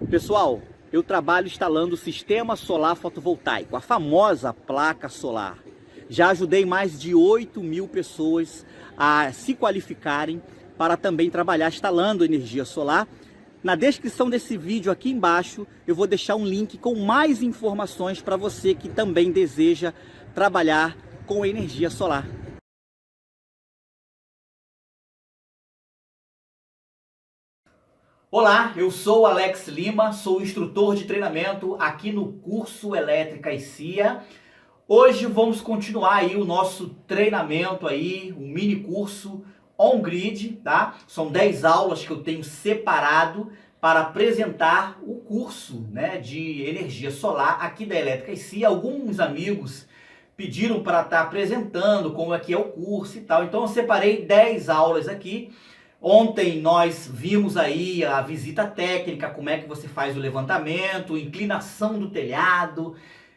Pessoal, eu trabalho instalando o sistema solar fotovoltaico, a famosa placa solar. Já ajudei mais de 8.000 pessoas a se qualificarem para também trabalhar instalando energia solar. Na descrição desse vídeo aqui embaixo eu vou deixar um link com mais informações para você que também deseja trabalhar com energia solar. Olá, eu sou Alex Lima, sou instrutor de treinamento aqui no curso Elétrica e CIA. Hoje vamos continuar aí o nosso treinamento aí, um mini curso on-grid, tá? São 10 aulas que eu tenho separado para apresentar o curso, né, de energia solar aqui da Elétrica e CIA. Alguns amigos pediram para estar apresentando como é que é o curso e tal, então eu separei 10 aulas aqui. Ontem nós vimos aí a visita técnica, como é que você faz o levantamento, inclinação do telhado.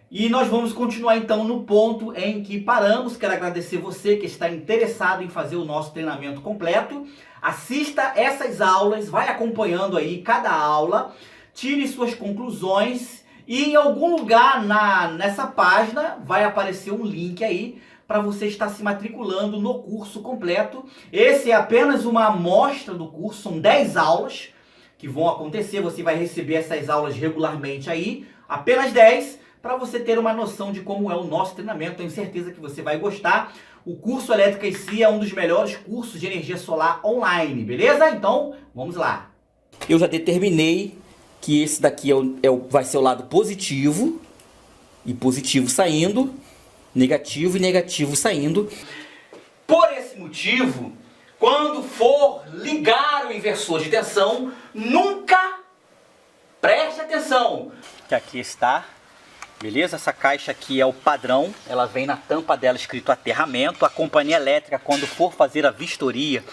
E nós vamos continuar então no ponto em que paramos. Quero agradecer você que está interessado em fazer o nosso treinamento completo. Assista essas aulas, vai acompanhando aí cada aula, tire suas conclusões e em algum lugar nessa página vai aparecer um link aí para você estar se matriculando no curso completo. Esse é apenas uma amostra do curso, são 10 aulas que vão acontecer, você vai receber essas aulas regularmente aí, apenas 10, para você ter uma noção de como é o nosso treinamento. Tenho certeza que você vai gostar. O curso Elétrica e CIA é um dos melhores cursos de energia solar online, beleza? Então, vamos lá. Eu já determinei que esse daqui vai ser o lado positivo, e positivo saindo, negativo e negativo saindo. Por esse motivo, quando for ligar o inversor de tensão, nunca preste atenção. Que aqui está, beleza? Essa caixa aqui é o padrão, ela vem na tampa dela escrito aterramento. A companhia elétrica, quando for fazer a vistoria,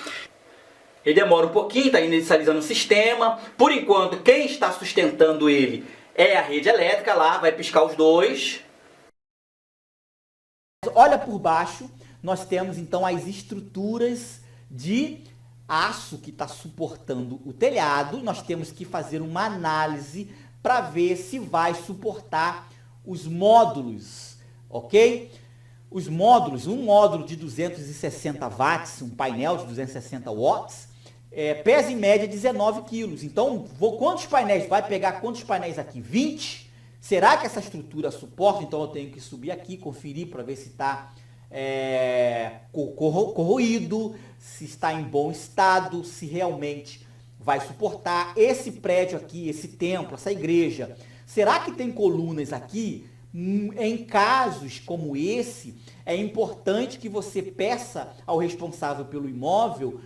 ele demora um pouquinho, está inicializando o sistema. Por enquanto, quem está sustentando ele é a rede elétrica, lá vai piscar os dois. Olha por baixo, nós temos então as estruturas de aço que está suportando o telhado. Nós temos que fazer uma análise para ver se vai suportar os módulos, ok? Os módulos, um módulo de 260 watts, um painel de 260 watts, pesa em média 19 quilos. Então, quantos painéis? Vai pegar quantos painéis aqui? 20? Será que essa estrutura suporta? Então eu tenho que subir aqui, conferir para ver se está corroído, se está em bom estado, se realmente vai suportar. Esse prédio aqui, esse templo, essa igreja, será que tem colunas aqui? Em casos como esse, é importante que você peça ao responsável pelo imóvel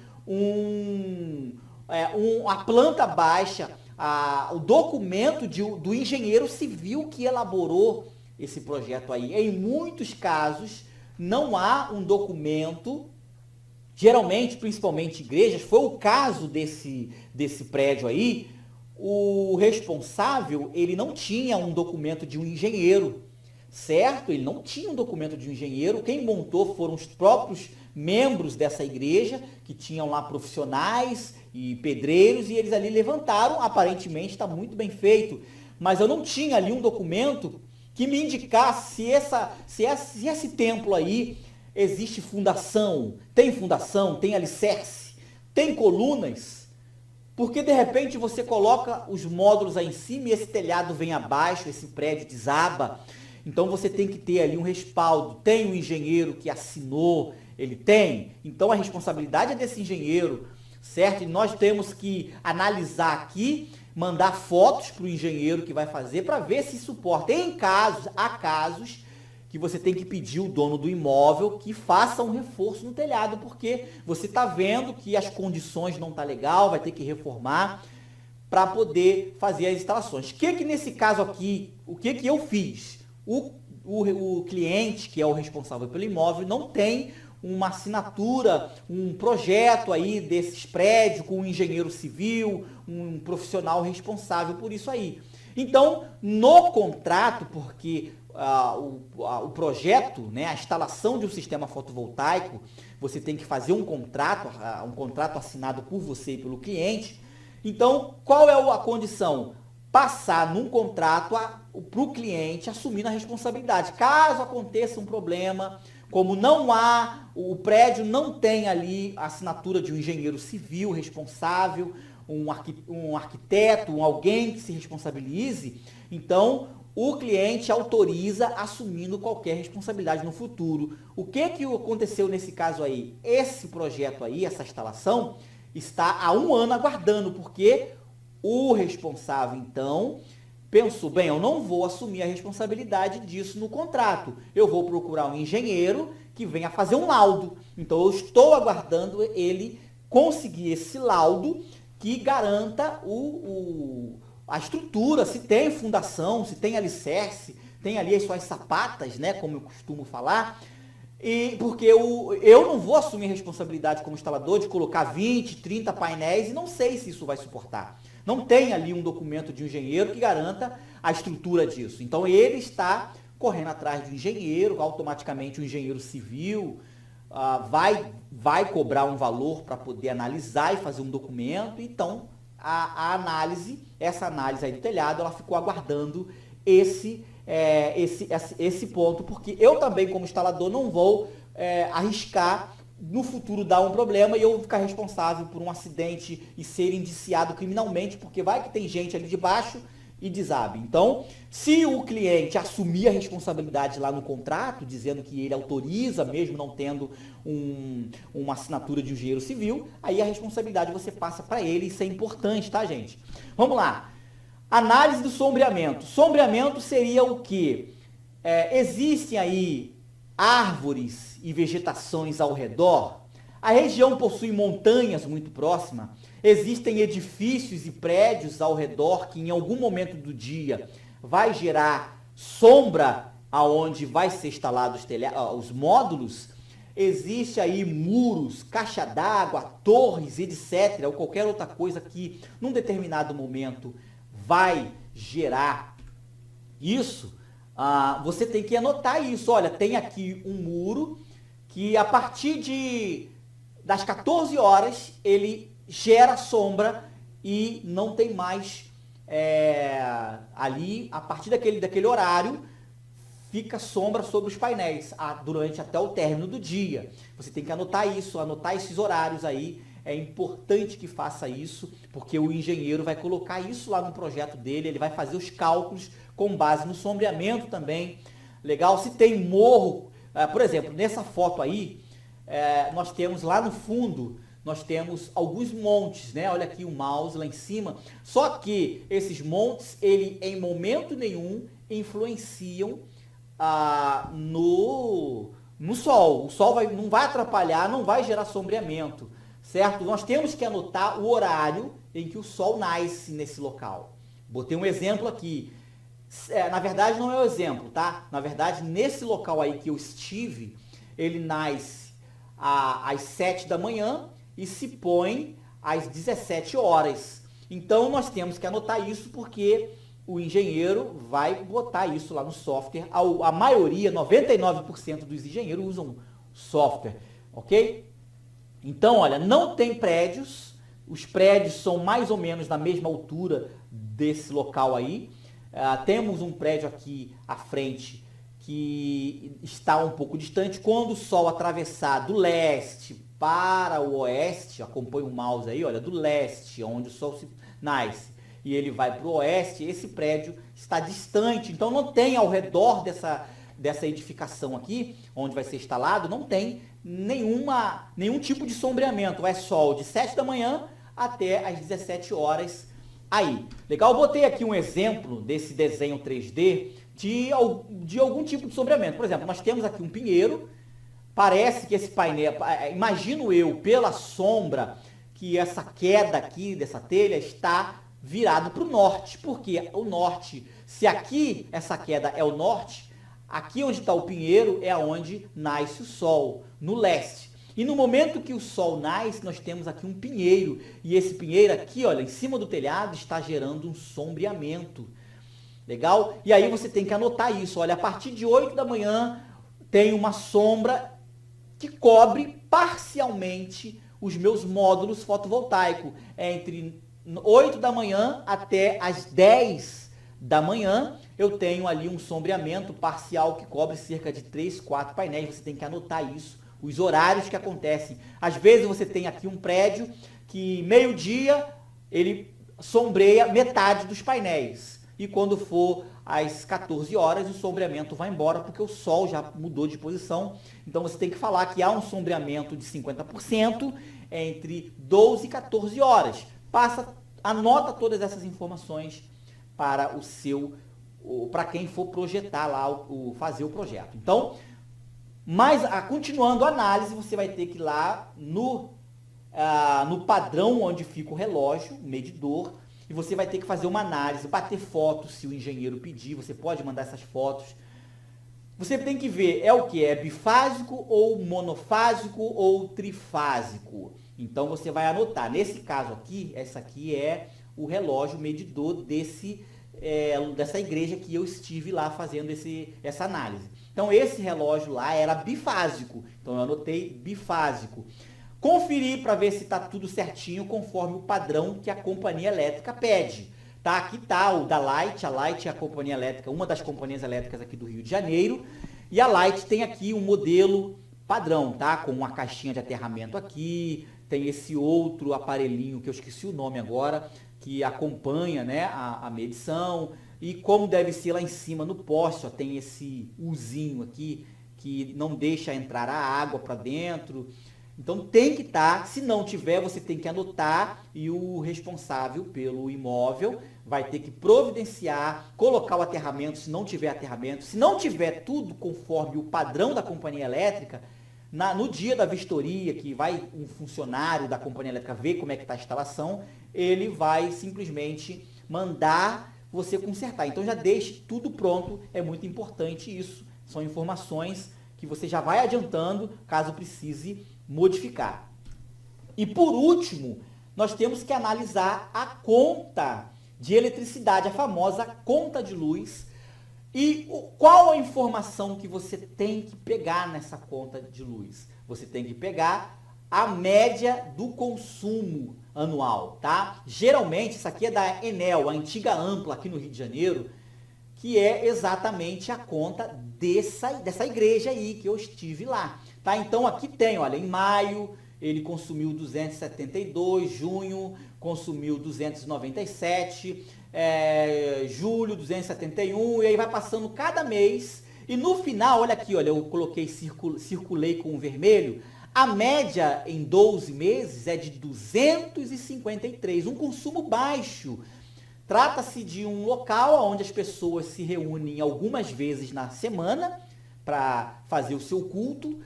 a planta baixa, o documento do engenheiro civil que elaborou esse projeto aí. Em muitos casos, não há um documento, geralmente, principalmente igrejas, foi o caso desse prédio aí. O responsável, ele não tinha um documento de um engenheiro, certo? Ele não tinha um documento de um engenheiro. Quem montou foram os próprios membros dessa igreja, que tinham lá profissionais e pedreiros, e eles ali levantaram. Aparentemente está muito bem feito, mas eu não tinha ali um documento que me indicasse se esse templo aí existe fundação, tem alicerce, tem colunas. Porque de repente você coloca os módulos aí em cima e esse telhado vem abaixo, esse prédio desaba. Então você tem que ter ali um respaldo. Tem um engenheiro que assinou, ele tem. Então a responsabilidade é desse engenheiro, certo? E nós temos que analisar aqui, mandar fotos para o engenheiro que vai fazer para ver se suporta. Há casos que você tem que pedir o dono do imóvel que faça um reforço no telhado, porque você está vendo que as condições não estão legal, vai ter que reformar para poder fazer as instalações. Que nesse caso aqui, o que eu fiz? O cliente, que é o responsável pelo imóvel, não tem uma assinatura, um projeto aí desses prédios com um engenheiro civil, um profissional responsável por isso aí. Então, no contrato, porque o projeto, né, a instalação de um sistema fotovoltaico, você tem que fazer um contrato assinado por você e pelo cliente. Então, qual é a condição? passar num contrato para o cliente assumindo a responsabilidade. Caso aconteça um problema, como o prédio não tem ali a assinatura de um engenheiro civil responsável, um arquiteto, alguém que se responsabilize, então o cliente autoriza assumindo qualquer responsabilidade no futuro. O que aconteceu nesse caso aí? Esse projeto aí, essa instalação, está há 1 ano aguardando, porque o responsável, então, pensou, bem, eu não vou assumir a responsabilidade disso no contrato. Eu vou procurar um engenheiro que venha fazer um laudo. Então, eu estou aguardando ele conseguir esse laudo que garanta a estrutura, se tem fundação, se tem alicerce, tem ali as suas sapatas, né, como eu costumo falar. E porque eu não vou assumir a responsabilidade como instalador de colocar 20, 30 painéis e não sei se isso vai suportar. Não tem ali um documento de um engenheiro que garanta a estrutura disso. Então ele está correndo atrás de um engenheiro, automaticamente o engenheiro civil vai cobrar um valor para poder analisar e fazer um documento. Então essa análise aí do telhado, ela ficou aguardando esse ponto, porque eu também, como instalador, não vou arriscar no futuro dar um problema e eu ficar responsável por um acidente e ser indiciado criminalmente, porque vai que tem gente ali de baixo e desabe. Então, se o cliente assumir a responsabilidade lá no contrato, dizendo que ele autoriza, mesmo não tendo uma assinatura de um engenheiro civil, aí a responsabilidade você passa para ele, isso é importante, tá, gente? Vamos lá. Análise do sombreamento. Sombreamento seria o quê? Existem aí árvores e vegetações ao redor. A região possui montanhas muito próximas. Existem edifícios e prédios ao redor que em algum momento do dia vai gerar sombra aonde vai ser instalado os módulos. Existe aí muros, caixa d'água, torres, etc. Ou qualquer outra coisa que num determinado momento vai gerar isso. Você tem que anotar isso. Olha, tem aqui um muro que a partir das 14 horas ele gera sombra e não tem mais ali, a partir daquele horário, fica sombra sobre os painéis durante até o término do dia. Você tem que anotar isso, anotar esses horários aí. É importante que faça isso, porque o engenheiro vai colocar isso lá no projeto dele, ele vai fazer os cálculos com base no sombreamento também. Legal? Se tem morro, por exemplo, nessa foto aí, nós temos lá no fundo, nós temos alguns montes, né? Olha aqui o mouse lá em cima. Só que esses montes, ele em momento nenhum influenciam no sol. O sol não vai atrapalhar, não vai gerar sombreamento. Certo? Nós temos que anotar o horário em que o sol nasce nesse local. Botei um exemplo aqui. Na verdade, não é o exemplo, tá? Na verdade, nesse local aí que eu estive, ele nasce às 7 da manhã e se põe às 17 horas. Então, nós temos que anotar isso porque o engenheiro vai botar isso lá no software. A maioria, 99% dos engenheiros usam software, ok? Então, olha, não tem prédios, os prédios são mais ou menos na mesma altura desse local aí. Temos um prédio aqui à frente que está um pouco distante. Quando o sol atravessar do leste para o oeste, acompanha o mouse aí, olha, do leste, onde o sol nasce, e ele vai para o oeste, esse prédio está distante. Então, não tem ao redor dessa edificação aqui, onde vai ser instalado, não tem nenhum tipo de sombreamento. É sol de 7 da manhã até as 17 horas aí. Legal? Eu botei aqui um exemplo desse desenho 3D de algum tipo de sombreamento. Por exemplo, nós temos aqui um pinheiro. Parece que esse painel, imagino eu, pela sombra, que essa queda aqui dessa telha está virado para o norte. Porque o norte, se aqui essa queda é o norte, aqui onde está o pinheiro é onde nasce o sol, no leste. E no momento que o sol nasce, nós temos aqui um pinheiro. E esse pinheiro aqui, olha, em cima do telhado, está gerando um sombreamento. Legal? E aí você tem que anotar isso. Olha, a partir de 8 da manhã tem uma sombra que cobre parcialmente os meus módulos fotovoltaicos. Entre 8 da manhã até as 10 da manhã, eu tenho ali um sombreamento parcial que cobre cerca de 3, 4 painéis. Você tem que anotar isso, os horários que acontecem. Às vezes você tem aqui um prédio que meio-dia ele sombreia metade dos painéis. E quando for às 14 horas, o sombreamento vai embora, porque o sol já mudou de posição. Então você tem que falar que há um sombreamento de 50% entre 12 e 14 horas. Anota todas essas informações para para quem for projetar lá, fazer o projeto. Então, continuando a análise, você vai ter que ir lá no padrão onde fica o relógio, o medidor, e você vai ter que fazer uma análise, bater fotos se o engenheiro pedir, você pode mandar essas fotos. Você tem que ver, é o que? É bifásico ou monofásico ou trifásico? Então você vai anotar. Nesse caso aqui, essa aqui é o relógio medidor dessa igreja que eu estive lá fazendo essa análise. Então esse relógio lá era bifásico, então eu anotei bifásico. Conferir para ver se está tudo certinho conforme o padrão que a companhia elétrica pede. Tá? Aqui está o da Light. A Light é a companhia elétrica, uma das companhias elétricas aqui do Rio de Janeiro. E a Light tem aqui um modelo padrão, tá? Com uma caixinha de aterramento aqui. Tem esse outro aparelhinho que eu esqueci o nome agora, que acompanha, né, a medição. E como deve ser lá em cima no poste, ó, tem esse uzinho aqui que não deixa entrar a água para dentro. Então tem que estar, se não tiver, você tem que anotar e o responsável pelo imóvel vai ter que providenciar, colocar o aterramento, se não tiver aterramento. Se não tiver tudo conforme o padrão da companhia elétrica, no dia da vistoria, que vai um funcionário da companhia elétrica ver como é que está a instalação, ele vai simplesmente mandar você consertar. Então já deixe tudo pronto, é muito importante isso. São informações que você já vai adiantando caso precise modificar. E por último, nós temos que analisar a conta de eletricidade, a famosa conta de luz, e qual a informação que você tem que pegar nessa conta de luz. Você tem que pegar a média do consumo anual, tá? Geralmente, isso aqui é da Enel, a antiga Ampla aqui no Rio de Janeiro, que é exatamente a conta dessa igreja aí, que eu estive lá. Tá? Então aqui tem, olha, em maio ele consumiu 272, junho consumiu 297, julho 271, e aí vai passando cada mês. E no final, olha aqui, olha, eu coloquei, circulei com o vermelho, a média em 12 meses é de 253, um consumo baixo. Trata-se de um local onde as pessoas se reúnem algumas vezes na semana para fazer o seu culto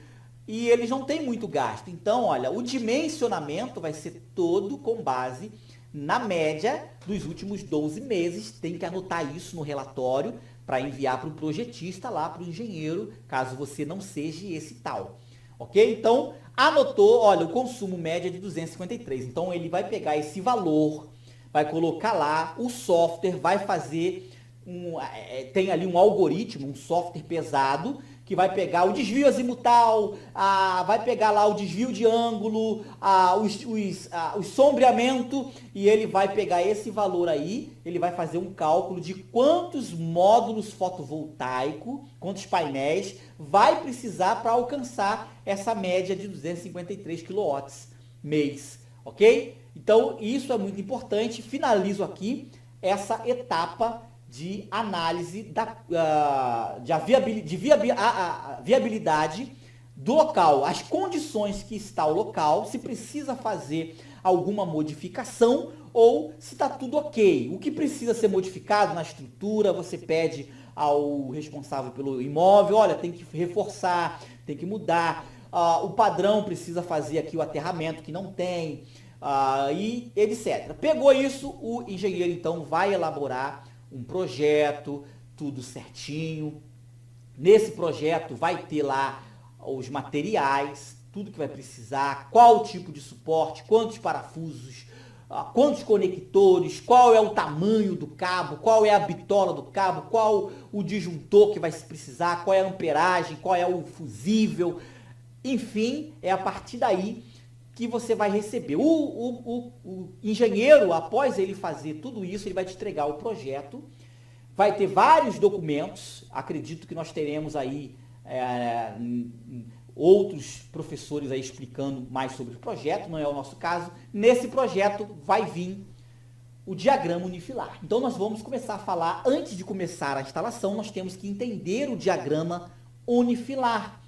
e eles não têm muito gasto. Então, olha, o dimensionamento vai ser todo com base na média dos últimos 12 meses. Tem que anotar isso no relatório para enviar para o projetista lá, para o engenheiro, caso você não seja esse tal. Ok? Então, anotou, olha, o consumo médio é de 253. Então, ele vai pegar esse valor, vai colocar lá, o software vai fazer, tem ali um algoritmo, um software pesado, que vai pegar o desvio azimutal, vai pegar lá o desvio de ângulo, o sombreamento, e ele vai pegar esse valor aí, ele vai fazer um cálculo de quantos módulos fotovoltaicos, quantos painéis vai precisar para alcançar essa média de 253 kW mês, ok? Então, isso é muito importante. Finalizo aqui essa etapa de análise de viabilidade do local, as condições que está o local, se precisa fazer alguma modificação ou se está tudo ok. O que precisa ser modificado na estrutura, você pede ao responsável pelo imóvel, olha, tem que reforçar, tem que mudar, o padrão precisa fazer aqui o aterramento que não tem, e etc. Pegou isso, o engenheiro então vai elaborar um projeto, tudo certinho. Nesse projeto vai ter lá os materiais, tudo que vai precisar, qual o tipo de suporte, quantos parafusos, quantos conectores, qual é o tamanho do cabo, qual é a bitola do cabo, qual o disjuntor que vai se precisar, qual é a amperagem, qual é o fusível. Enfim, é a partir daí que você vai receber. O engenheiro, após ele fazer tudo isso, ele vai te entregar o projeto, vai ter vários documentos, acredito que nós teremos aí outros professores aí explicando mais sobre o projeto, não é o nosso caso. Nesse projeto vai vir o diagrama unifilar. Então nós vamos começar a falar, antes de começar a instalação, nós temos que entender o diagrama unifilar.